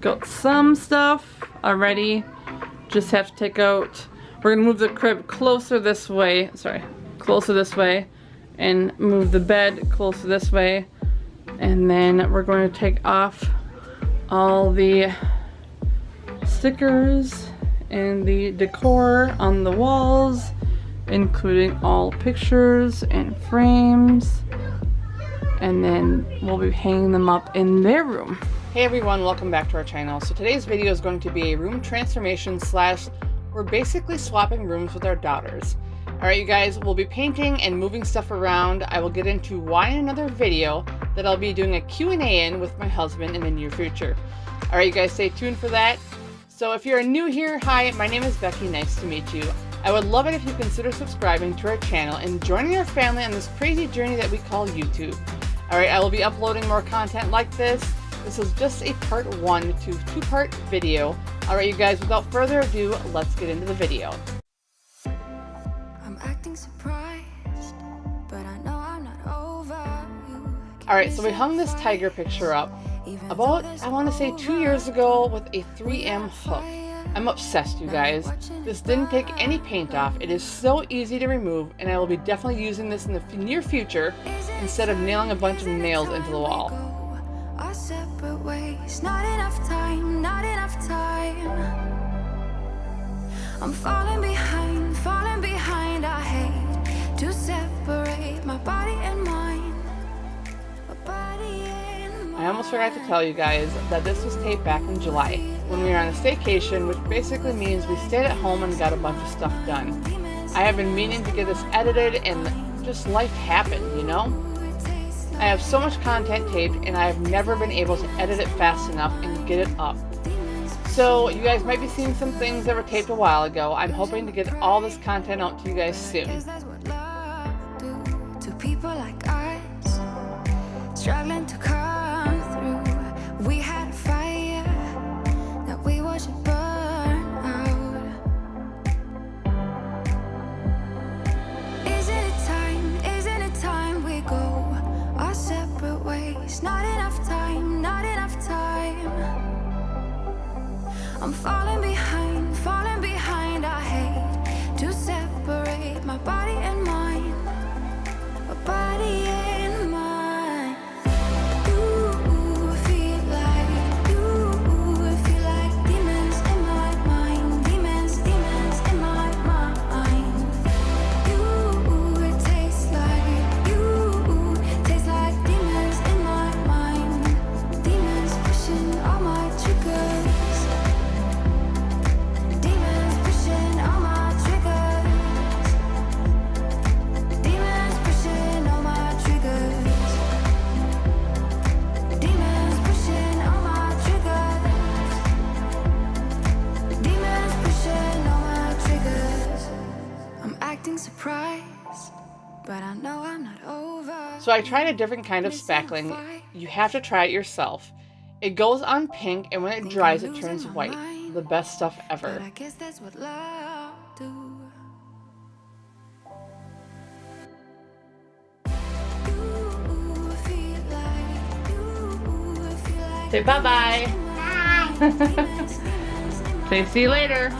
out some stuff already. Just have to take out, we're gonna move the crib closer this way, closer this way, and move the bed closer this way. And then we're going to take off all the stickers and the decor on the walls, including all pictures and frames. And then we'll be hanging them up in their room. Hey everyone, welcome back to our channel. So today's video is going to be a room transformation slash we're basically swapping rooms with our daughters. Alright you guys, we'll be painting and moving stuff around. I will get into why in another video that I'll be doing a Q&A in with my husband in the near future. Alright you guys, stay tuned for that. So if you're new here, hi, my name is Becky, nice to meet you. I would love it if you consider subscribing to our channel and joining our family on this crazy journey that we call YouTube. Alright, I will be uploading more content like this. This is just a part 1 to 2-part video. Alright you guys, without further ado, let's get into the video. I'm acting surprised, but I know I'm not over you. Alright, so we hung this tiger picture up about, I want to say 2 years ago with a 3M hook. I'm obsessed, you guys. This didn't take any paint off. It is so easy to remove, and I will be definitely using this in the near future instead of nailing a bunch of nails into the wall. Our separate ways, not enough time, not enough time. I'm falling behind, I hate to separate my body and mind. My body and mind. I almost forgot to tell you guys that this was taped back in July when we were on a staycation, which basically means we stayed at home and got a bunch of stuff done. I have been meaning to get this edited and just life happened, you know? I have so much content taped and I have never been able to edit it fast enough and get it up. So you guys might be seeing some things that were taped a while ago. I'm hoping to get all this content out to you guys soon. That's what love do to people like us, struggling to come through. We had a fire that we watched it burn out. Isn't it time we go our separate ways? Not enough time, not enough time. I'm falling behind, I hate to separate my body and mind. My body and mind. You feel like demons in my mind. Demons in my mind. You taste like demons in my mind. Demons pushing all my triggers. Demons pushing all my triggers. Demons pushing all my triggers. Demons pushing all my triggers. Demons pushing all my triggers. I'm acting surprised, but I know I'm not over. So I tried a different kind of spackling. You have to try it yourself. It goes on pink and when it dries it turns white. The best stuff But ever. I guess that's what love do. Say bye-bye. Say see you later.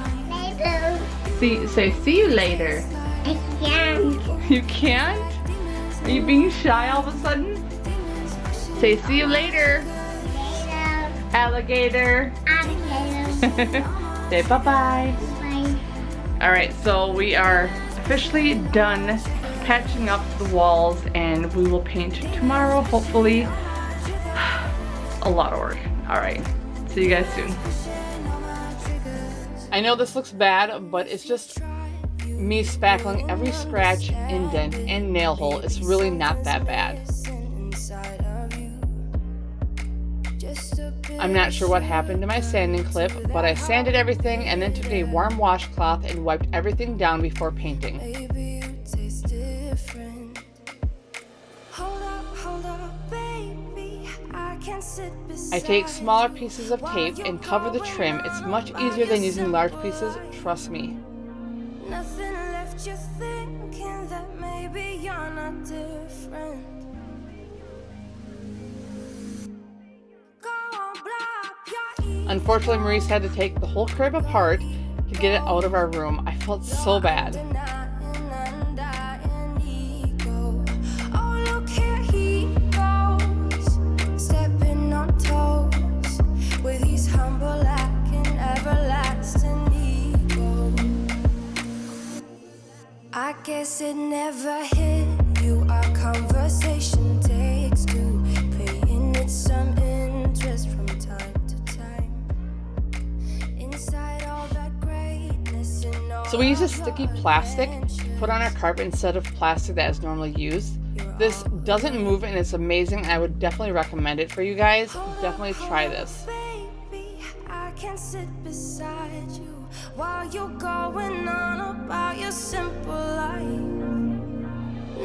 Say see you later. I can't. You can't? Are you being shy all of a sudden? Say see you later. Alligator. Say bye-bye. Bye. Alright, so we are officially done patching up the walls and we will paint tomorrow, hopefully. A lot of work. Alright, see you guys soon. I know this looks bad, but it's just me spackling every scratch, indent, and nail hole. It's really not that bad. I'm not sure what happened to my sanding clip, but I sanded everything and then took a warm washcloth and wiped everything down before painting. I take smaller pieces of tape and cover the trim. It's much easier than using large pieces, trust me. Nothing left you thinking that maybe you're not different. Unfortunately, Maurice had to take the whole crib apart to get it out of our room. I felt so bad. I guess it never hit you. Our conversation takes two, paying it some interest from time to time. Inside all that greatness and all. So we use a sticky plastic to put on our carpet instead of plastic that is normally used. This doesn't move and it's amazing. I would definitely recommend it for you guys. Definitely try this. Baby, I can sit beside you while you're going on about your simple life.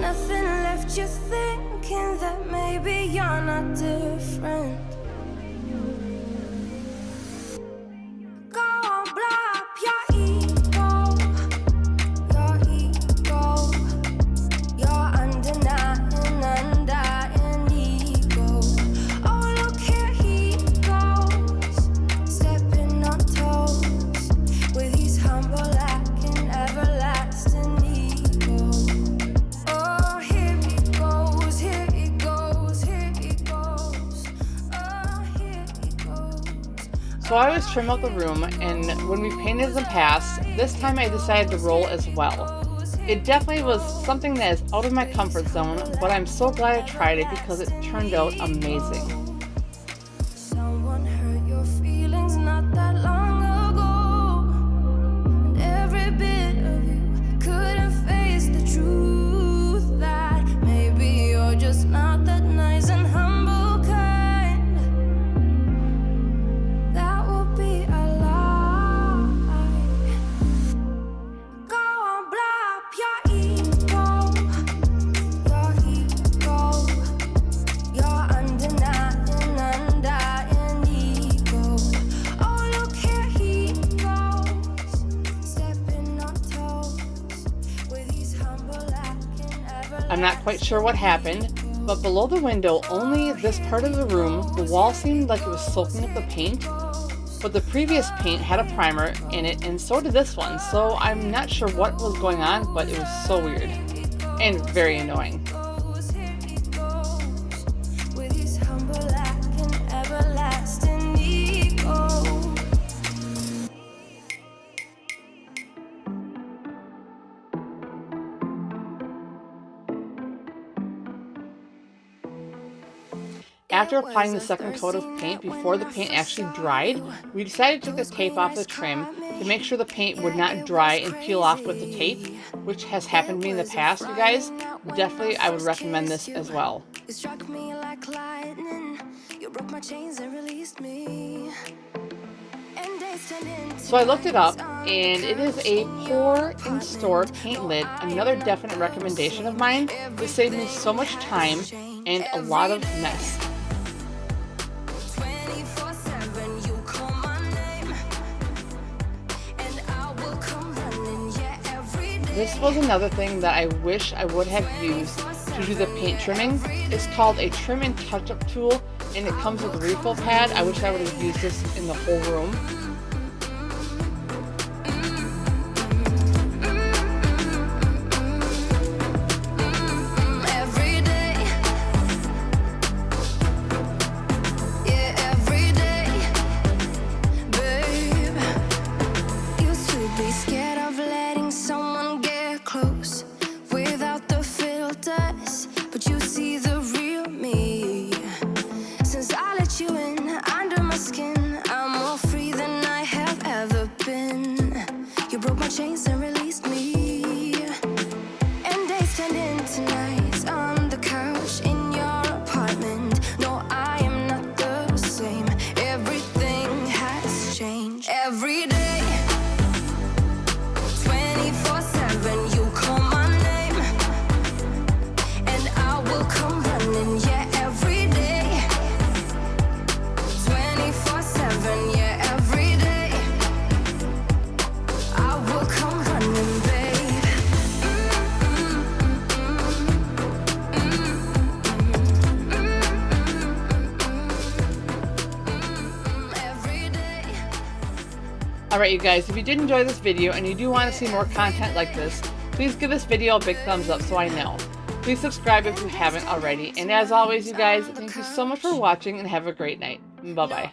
Nothing left you thinking that maybe you're not different. Go on, blow up your ego, your undying ego. Oh, look here he goes, stepping on toes with his humble acting, everlasting ego. Oh, here he goes, here he goes, here he goes. Oh, here he goes. So I always trim out the room, and when we painted in the past, this time I decided to roll as well. It definitely was something that is out of my comfort zone, but I'm so glad I tried it because it turned out amazing. Someone hurt your feelings not that long ago, and every bit of you couldn't face the truth that maybe you're just not that nice and humble kind. That would be a lie. Go on, blow up your ego, your undying ego. Oh, look here he goes, stepping on toes with his humble acting, I'm not quite sure what happened, but below the window, only this part of the room, the wall seemed like it was soaking up the paint, but the previous paint had a primer in it, and so did this one, so I'm not sure what was going on, but it was so weird and very annoying. Here he goes with his humble acting, everlasting ego. After applying the second coat of paint before the paint actually dried, we decided to take the tape off the trim to make sure the paint would not dry and peel off with the tape, which has happened to me in the past, you guys. Definitely, I would recommend this as well. You struck me like lightning. You broke my chains and released me. And days turned into So I looked it up, and it is a pour and store paint lid, another definite recommendation of mine. This saved me so much time and a lot of mess. 24/7, you call my name, and I will come running, yeah, every day. This was another thing that I wish I would have used to do the paint trimming. It's called a trim and touch-up tool, and it comes with a refill pad. I wish I would have used this in the whole room. Every day, yeah, every day, babe. Used to be scared of letting someone get close without the filters, but you see the real me. Since I let you in under my skin, I'm more free than I have ever been. You broke my chains and released me. And days turned into nights on the couch in your apartment. No, I am not the same. Everything has changed. Every day, 24/7, you call my name, and I will come running, yeah, every day. 24/7, yeah, every day. I will come running, babe. Every day. Alright, you guys, if you did enjoy this video and you do want to see more content like this, please give this video a big thumbs up so I know. Please subscribe if you haven't already. And as always, you guys, thank you so much for watching and have a great night. Bye-bye.